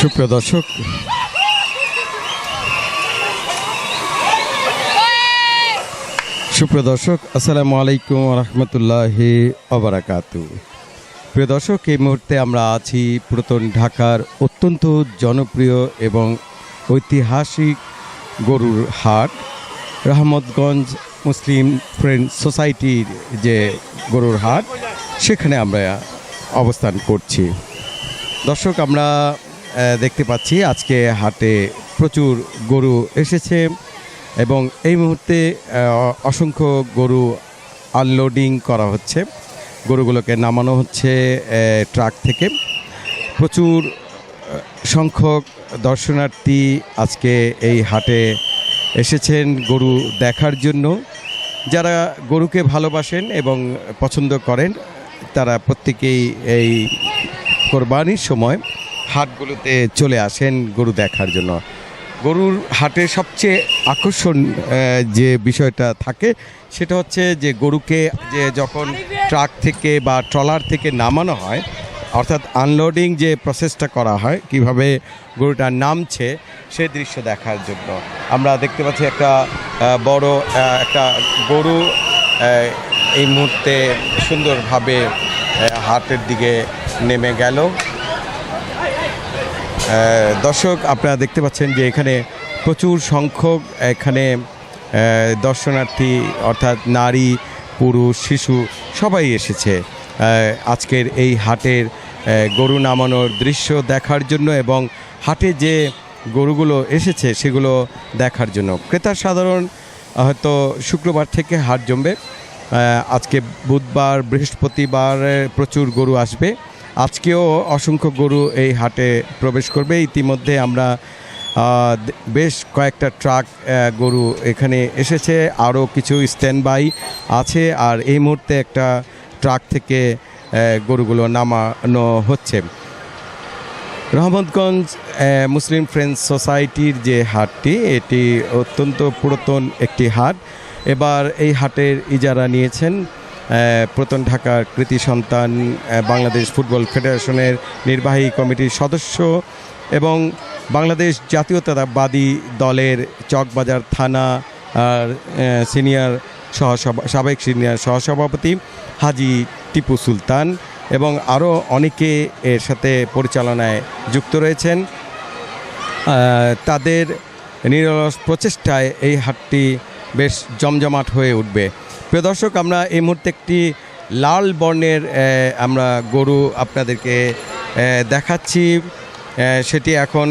সুপ্রিয় দর্শক, আসসালামু আলাইকুম রহমতুল্লাহি ওবারাকাতু। প্রিয় দর্শক, এই মুহূর্তে আমরা আছি পুরাতন ঢাকার অত্যন্ত জনপ্রিয় এবং ঐতিহাসিক গরুর হাট, রহমতগঞ্জ মুসলিম ফ্রেন্ড সোসাইটির যে গরুর হাট, সেখানে আমরা অবস্থান করছি। দর্শক, আমরা দেখতে পাচ্ছি আজকে হাটে প্রচুর গরু এসেছে এবং এই মুহূর্তে অসংখ্য গরু আনলোডিং করা হচ্ছে। গরুগুলোকে নামানো হচ্ছে ট্রাক থেকে। প্রচুর সংখ্যক দর্শনার্থী আজকে এই হাটে এসেছেন গরু দেখার জন্য। যারা গরুকে ভালোবাসেন এবং পছন্দ করেন, তারা প্রত্যেকেই এই কোরবানির সময় হাটগুলোতে চলে আসেন গরু দেখার জন্য। গরুর হাটে সবচেয়ে আকর্ষণ যে বিষয়টা থাকে সেটা হচ্ছে যে গরুকে যে যখন ট্রাক থেকে বা ট্রলার থেকে নামানো হয়, অর্থাৎ আনলোডিং যে প্রসেসটা করা হয়, কিভাবে গরুটা নামছে সেই দৃশ্য দেখার জন্য। আমরা দেখতে পাচ্ছি একটা বড় একটা গরু এই মুহূর্তে সুন্দরভাবে হাটের দিকে নেমে গেল। দর্শক, আপনারা দেখতে পাচ্ছেন যে এখানে প্রচুর সংখ্যক এখানে দর্শনার্থী, অর্থাৎ নারী, পুরুষ, শিশু সবাই এসেছে আজকের এই হাটের গরু নামানোর দৃশ্য দেখার জন্য এবং হাটে যে গরুগুলো এসেছে সেগুলো দেখার জন্য। ক্রেতা সাধারণ হয়তো শুক্রবার থেকে হাট জমবে। আজকে বুধবার, বৃহস্পতিবার প্রচুর গরু আসবে। আজকেও অসংখ্য গরু এই হাটে প্রবেশ করবে। ইতিমধ্যে আমরা বেশ কয়েকটা ট্রাক গরু এখানে এসেছে, আরও কিছু স্ট্যান্ড বাই আছে, আর এই মুহূর্তে একটা ট্রাক থেকে গরুগুলো নামানো হচ্ছে। রহমতগঞ্জ মুসলিম ফ্রেন্ডস সোসাইটির যে হাটটি, এটি অত্যন্ত পুরাতন একটি হাট। এবার এই হাটের ইজারা নিয়েছেন পুরাতন ঢাকার কৃতি সন্তান, বাংলাদেশ ফুটবল ফেডারেশনের নির্বাহী কমিটির সদস্য এবং বাংলাদেশ জাতীয়তাবাদী দলের চকবাজার থানা আর সাবেক সিনিয়র সহসভাপতি হাজি টিপু সুলতান এবং আরও অনেকে এর সাথে পরিচালনায় যুক্ত রয়েছেন। তাদের নিরলস প্রচেষ্টায় এই হাটটি বেশ জমজমাট হয়ে উঠবে। প্রিয় দর্শক, আমরা এই মুহূর্তে একটি লাল বর্ণের আমরা গরু আপনাদেরকে দেখাচ্ছি। সেটি এখন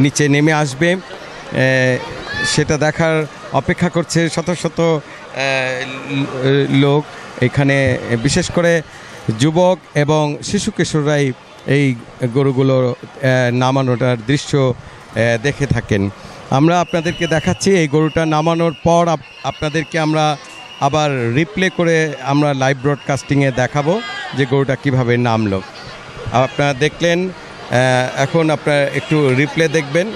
নিচে নেমে আসবে। সেটা দেখার অপেক্ষা করছে শত শত লোক। এখানে বিশেষ করে যুবক এবং শিশু কিশোররাই এই গরুগুলো নামানোটার দৃশ্য দেখে থাকেন। আমরা আপনাদেরকে দেখাচ্ছি এই গরুটা নামানোর পর আপনাদেরকে আমরা আবার রিপ্লে করে আমরা লাইভ ব্রডকাস্টিংয়ে দেখাবো যে গরুটা কিভাবে নামলো। আপনারা দেখলেন, এখন আপনারা একটু রিপ্লে দেখবেন।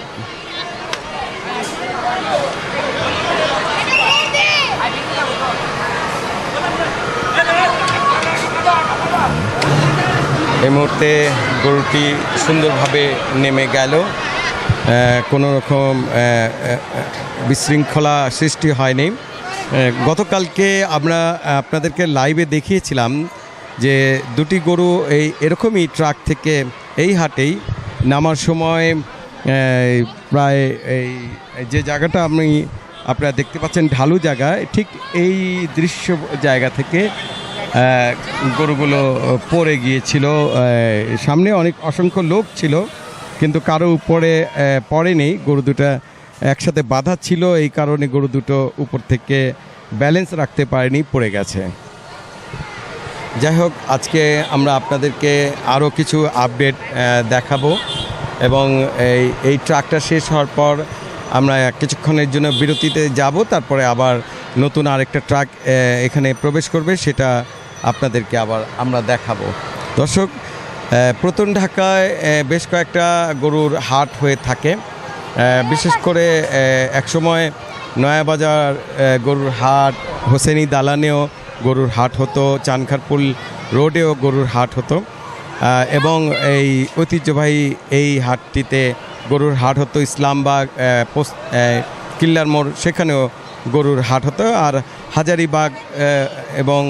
এই মুহূর্তে গরুটি সুন্দরভাবে নেমে গেল। কোনো রকম বিশৃঙ্খলা সৃষ্টি হয়নি। গতকালকে আমরা আপনাদেরকে লাইভে দেখিয়েছিলাম যে দুটি গরু এরকমই ট্রাক থেকে এই হাটেই নামার সময় প্রায় এই যে জায়গাটা আপনারা দেখতে পাচ্ছেন ঢালু জায়গা, ঠিক এই দৃশ্য জায়গা থেকে গরুগুলো পড়ে গিয়েছিল। সামনে অসংখ্য লোক ছিল, কিন্তু কারো উপরে পড়েনি। গরু দুটো একসাথে বাঁধা ছিল, এই কারণে গরু দুটো উপর থেকে ব্যালেন্স রাখতে পারেনি, পড়ে গেছে। যাই হোক, আজকে আমরা আপনাদেরকে আরও কিছু আপডেট দেখাবো এবং এই ট্রাকটা শেষ হওয়ার পর আমরা কিছুক্ষণের জন্য বিরতিতে যাব, তারপরে আবার নতুন আরেকটা ট্রাক এখানে প্রবেশ করবে, সেটা আপনাদেরকে আবার আমরা দেখাবো। দর্শক, পুরাতন ঢাকায় বেশ কয়েকটা গরুর হাট হয়ে থাকে। বিশেষ করে একসময় নয়াবাজার গরুর হাট, হোসেনি দালানেও গরুর হাট হতো, চানখারপুল রোডেও গরুর হাট হতো। এবং এই ঐতিহ্যবাহী এই হাটটিতে গরুর হাট হতো। ইসলামবাগ কিল্লার মোড় সেখানেও গরুর হাট হতো, আর হাজারীবাগ এবং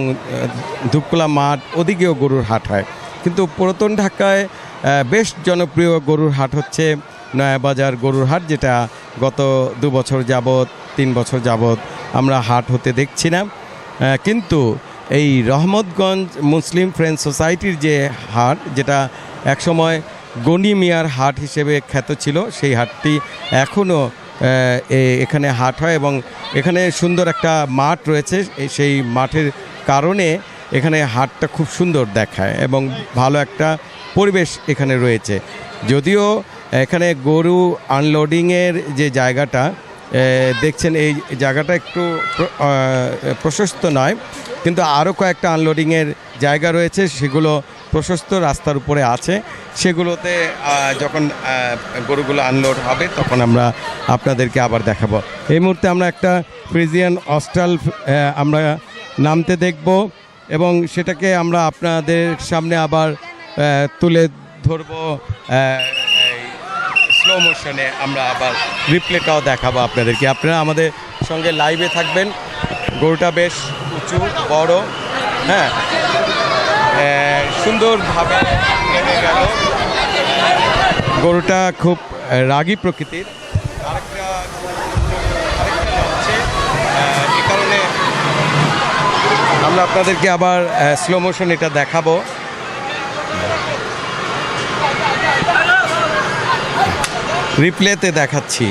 ধূপকলা মাঠ ওদিকেও গরুর হাট হয়। কিন্তু পুরাতন ঢাকায় বেশ জনপ্রিয় গরুর হাট হচ্ছে নয়াবাজার গরুর হাট, যেটা গত 2 বছর যাবৎ 3 বছর যাবৎ আমরা হাট হতে দেখছি না। কিন্তু এই রহমতগঞ্জ মুসলিম ফ্রেন্ডস সোসাইটির যে হাট, যেটা একসময় গনি মিয়ার হাট হিসেবে খ্যাত ছিল, সেই হাটটি এখনও এখানে হাট হয় এবং এখানে সুন্দর একটা মাঠ রয়েছে। সেই মাঠের কারণে এখানে হাটটা খুব সুন্দর দেখায় এবং ভালো একটা পরিবেশ এখানে রয়েছে। যদিও এখানে গরু আনলোডিংয়ের যে জায়গাটা দেখছেন, এই জায়গাটা একটু প্রশস্ত নয়, কিন্তু আরও কয়েকটা আনলোডিংয়ের জায়গা রয়েছে, সেগুলো প্রশস্ত রাস্তার উপরে আছে। সেগুলোতে যখন গরুগুলো আনলোড হবে তখন আমরা আপনাদেরকে আবার দেখাবো। এই মুহূর্তে আমরা একটা ফ্রিজিয়ান অস্ট্রাল আমরা নামতে দেখব এবং সেটাকে আমরা আপনাদের সামনে আবার তুলে ধরবো। স্লো মোশনে আমরা আবার রিপ্লেটাও দেখাবো আপনাদেরকে। আপনারা আমাদের সঙ্গে লাইভে থাকবেন। গরুটা বেশ উঁচু বড়, হ্যাঁ, সুন্দরভাবে নেমে গেল। গরুটা খুব রাগী প্রকৃতির। আরেকটা হচ্ছে এই কারণে আমরা আপনাদেরকে আবার স্লো মোশন এটা দেখাবো। রিপ্লেতে দেখাচ্ছি।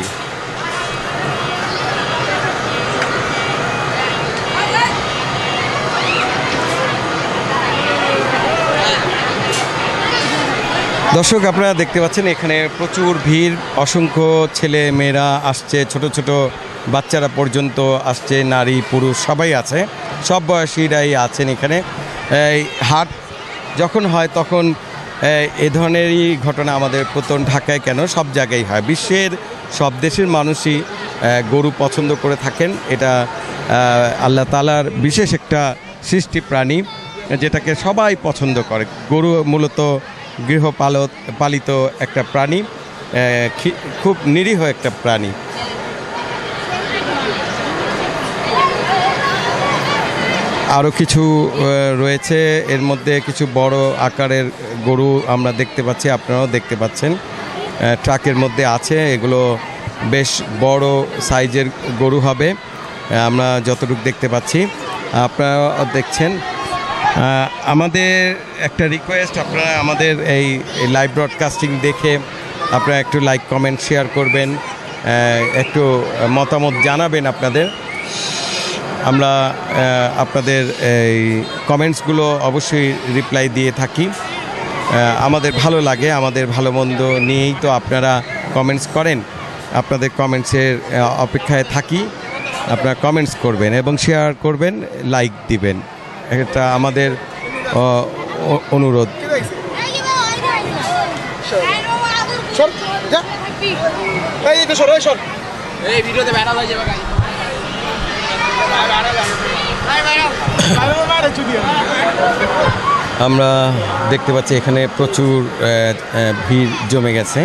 দর্শক, আপনারা দেখতে পাচ্ছেন এখানে প্রচুর ভিড়, অসংখ্য ছেলে মেয়েরা আসছে, ছোট ছোট বাচ্চারা পর্যন্ত আসছে, নারী পুরুষ সবাই আছে, সব বয়সীরাই আছেন এখানে। এই হাট যখন হয় তখন এ ধরনেরই ঘটনা আমাদের পুরাতন ঢাকায় কেন, সব জায়গায় হয়। বিশ্বের সব দেশের মানুষই গরু পছন্দ করে থাকেন। এটা আল্লাহ তাআলার বিশেষ একটা সৃষ্টি প্রাণী, যেটাকে সবাই পছন্দ করে। গরু মূলত গৃহপালিত একটা প্রাণী, খুব নিরীহ একটা প্রাণী। আরও কিছু রয়েছে, এর মধ্যে কিছু বড় আকারের গরু আমরা দেখতে পাচ্ছি, আপনারাও দেখতে পাচ্ছেন ট্রাকের মধ্যে আছে। এগুলো বেশ বড় সাইজের গরু হবে আমরা যতটুকু দেখতে পাচ্ছি, আপনারা দেখছেন। আমাদের একটা রিকোয়েস্ট, আপনারা আমাদের এই লাইভ ব্রডকাস্টিং দেখে আপনারা একটু লাইক কমেন্ট শেয়ার করবেন, একটু মতামত জানাবেন আপনাদের। আমরা আপনাদের এই কমেন্টসগুলো অবশ্যই রিপ্লাই দিয়ে থাকি। আমাদের ভালো লাগে, আমাদের ভালো মন্দ নিয়েই তো আপনারা কমেন্টস করেন। আপনাদের কমেন্টসের অপেক্ষায় থাকি। আপনারা কমেন্টস করবেন এবং শেয়ার করবেন, লাইক দিবেন, এটা আমাদের অনুরোধ। আমরা দেখতে পাচ্ছি এখানে প্রচুর ভিড় জমে গেছে,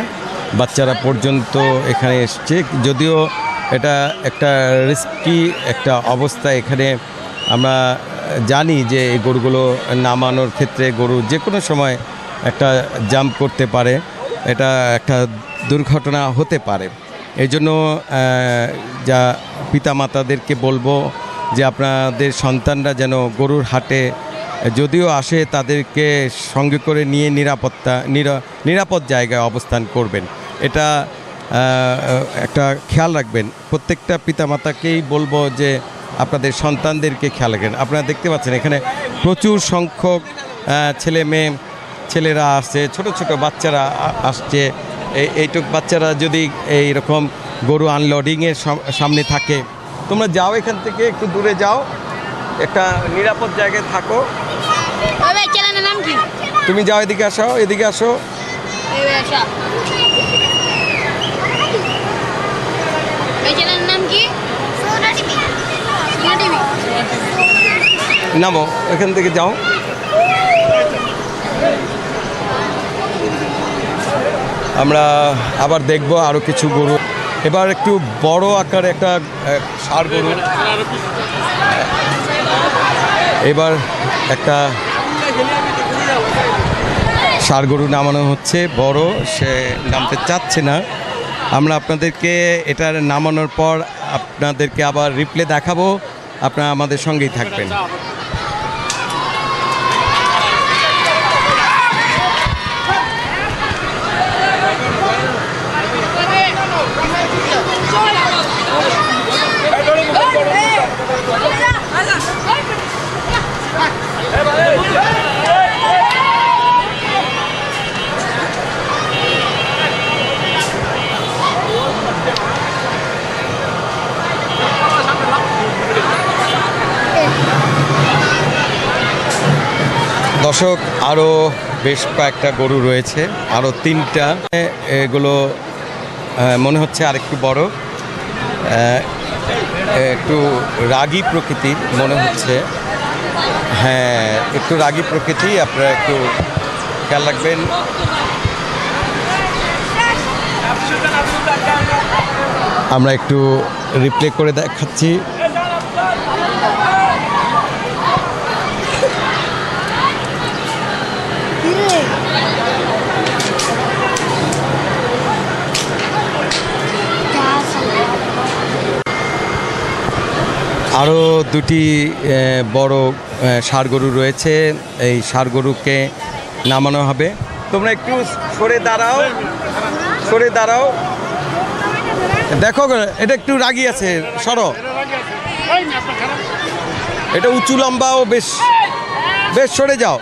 বাচ্চারা পর্যন্ত এখানে এসছে। যদিও এটা একটা রিস্কি একটা অবস্থা। এখানে আমরা জানি যে এই গরুগুলো নামানোর ক্ষেত্রে গরু যে কোনো সময় একটা জাম্প করতে পারে, এটা একটা দুর্ঘটনা হতে পারে। এই জন্য যা পিতামাতাদেরকে বলবো যে আপনাদের সন্তানরা যেন গরুর হাটে যদিও আসে তাদেরকে সঙ্গে করে নিয়ে নিরাপদ জায়গায় অবস্থান করবেন, এটা একটা খেয়াল রাখবেন। প্রত্যেকটা পিতামাতাকেই বলবো যে আপনাদের সন্তানদেরকে খেয়াল রাখবেন। আপনারা দেখতে পাচ্ছেন এখানে প্রচুর সংখ্যক ছেলেরা আসছে, ছোট ছোট বাচ্চারা আসছে। এইটুক বাচ্চারা যদি এইরকম গরু আনলোডিংয়ের সামনে থাকে, তোমরা যাও, এখান থেকে একটু দূরে যাও, একটা নিরাপদ জায়গায় থাকো। তুমি যাও, এদিকে আসো, এদিকে আসো। নামো, এখান থেকে যাও। আমরা আবার দেখব আরও কিছু গরু। এবার একটু বড় আকারে একটা ষাঁড় গরু, এবার একটা ষাঁড় গরু নামানো হচ্ছে, বড়, সে নামতে চাচ্ছে না। আমরা আপনাদেরকে এটার নামানোর পর আপনাদেরকে আবার রিপ্লে দেখাবো, আপনারা আমাদের সঙ্গেই থাকবেন। দর্শক, আরও বেশ কয়েকটা গরু রয়েছে, আরও 3টা। এগুলো মনে হচ্ছে আরেকটু বড়, একটু রাগী প্রকৃতির মনে হচ্ছে। হ্যাঁ, একটু রাগী প্রকৃতি, আপনারা একটু খেয়াল রাখবেন। আমরা একটু রিপ্লে করে দেখাচ্ছি। আরও 2টি বড় ষাঁড় গরু রয়েছে, এই ষাঁড় গরুকে নামানো হবে। তোমরা একটু সরে দাঁড়াও, সরে দাঁড়াও। দেখো, এটা একটু রাগী আছে, সরো। এটা উঁচু লম্বাও বেশ, বেশ সরে যাও।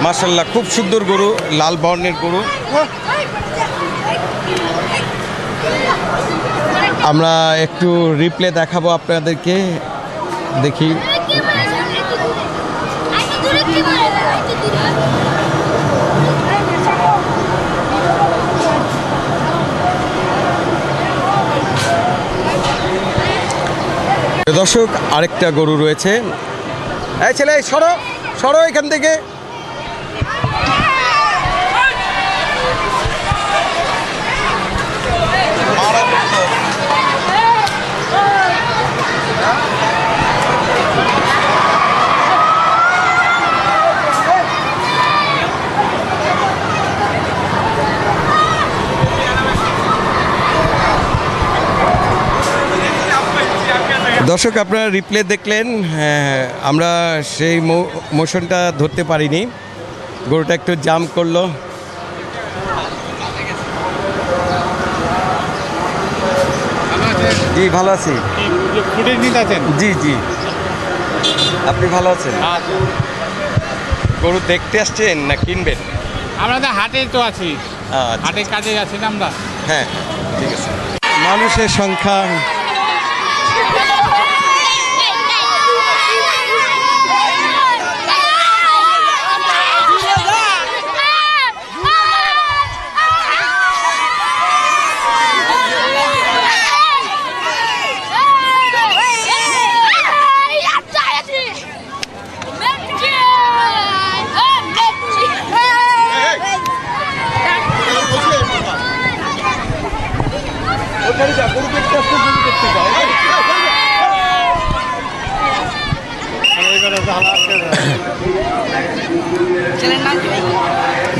মাশাআল্লাহ, খুব সুন্দর গরু, লাল বর্ণের গরু। আমরা একটু রিপ্লে দেখাবো আপনাদেরকে, দেখি। দর্শক, আরেকটা গরু রয়েছে। এই ছেলে, সরো সরো এখান থেকে। দর্শক, আপনারা রিপ্লে দেখলেন, আমরা সেই মোশনটা ধরতে পারিনি, গরুটা একটু জাম করলো। জি, ভালো আছি। জি জি, আপনি ভালো আছেন? গরু দেখতে আসছেন না কিনবেন? আমরা তো হাটে তো আছি, হাটের কাজে আছি না আমরা। হ্যাঁ, ঠিক আছে। মানুষের সংখ্যা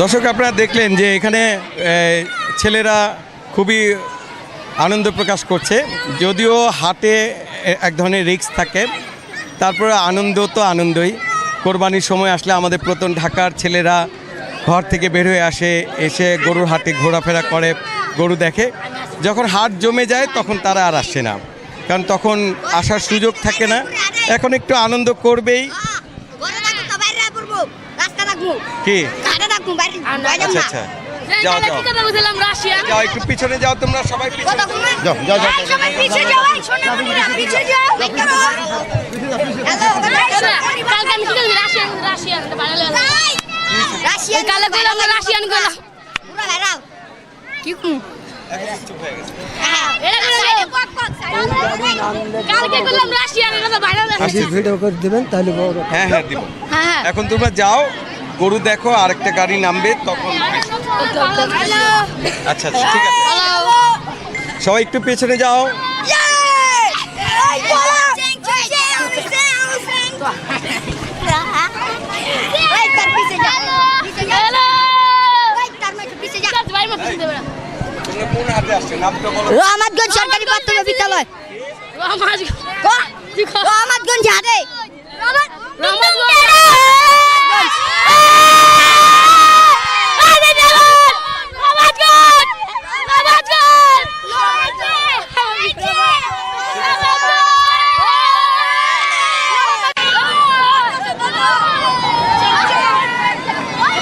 দর্শক, আপনারা দেখলেন যে এখানে ছেলেরা খুবই আনন্দ প্রকাশ করছে। যদিও হাটে এক ধরনের রিস্ক থাকে, তারপরে আনন্দ তো আনন্দই। কোরবানির সময় আসলে আমাদের প্রথম ঢাকার ছেলেরা ঘর থেকে বের হয়ে আসে, এসে গরুর হাটে ঘোরাফেরা করে, গরু দেখে। যখন হাট জমে যায় তখন তারা আর আসে না, কারণ তখন আসার সুযোগ থাকে না। এখন একটু আনন্দ করবেই। কি? আচ্ছা আচ্ছা, যাও যাও যাও, একটু পিছনে যাও, তোমরা সবাই পিছনে যাও, যাও যাও। হ্যাঁ হ্যাঁ, দিব। এখন তোমরা যাও, গরু দেখো, আরেকটা গাড়ি নামবে তখন। আচ্ছা আচ্ছা, ঠিক আছে, সবাই একটু পেছনে যাও। তোমরা কোন হাটে আসছো, নামটা বলো। রহমতগঞ্জ সরকারি প্রাথমিক বিদ্যালয়। রহমতগঞ্জ হাটে।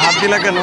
হাত দিলা কেন?